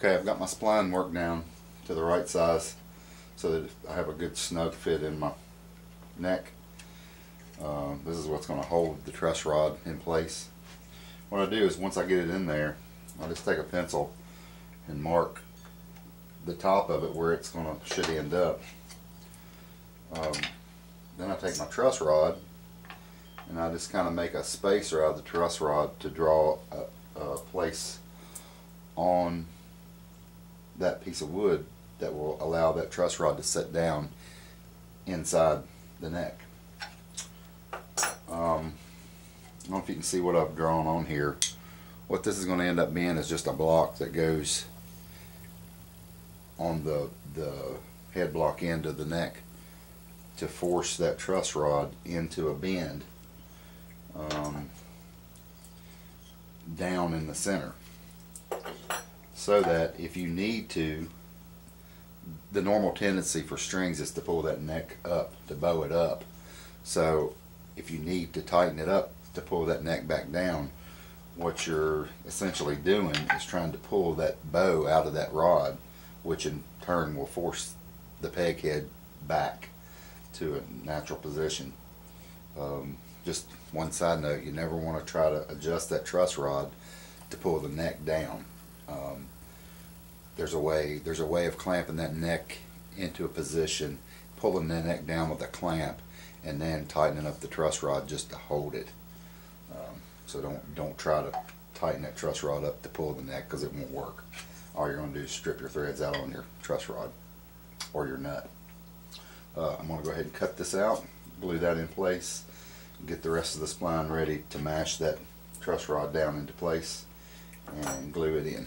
Okay, I've got my spline worked down to the right size so that I have a good snug fit in my neck. This is what's going to hold the truss rod in place. What I do is once I get it in there, I just take a pencil and mark the top of it where it's should end up. Then I take my truss rod and I just kind of make a spacer out of the truss rod to draw a place on that piece of wood that will allow that truss rod to sit down inside the neck. I don't know if you can see what I've drawn on here. What this is going to end up being is just a block that goes on the head block end of the neck to force that truss rod into a bend down in the center, so that if you need to, the normal tendency for strings is to pull that neck up, to bow it up. So if you need to tighten it up to pull that neck back down, what you're essentially doing is trying to pull that bow out of that rod, which in turn will force the peg head back to a natural position. Just one side note, you never want to try to adjust that truss rod to pull the neck down. There's a way of clamping that neck into a position, pulling the neck down with a clamp, and then tightening up the truss rod just to hold it. So don't try to tighten that truss rod up to pull the neck, because it won't work. All you're going to do is strip your threads out on your truss rod or your nut. I'm going to go ahead and cut this out, glue that in place, and get the rest of the spline ready to mash that truss rod down into place and glue it in.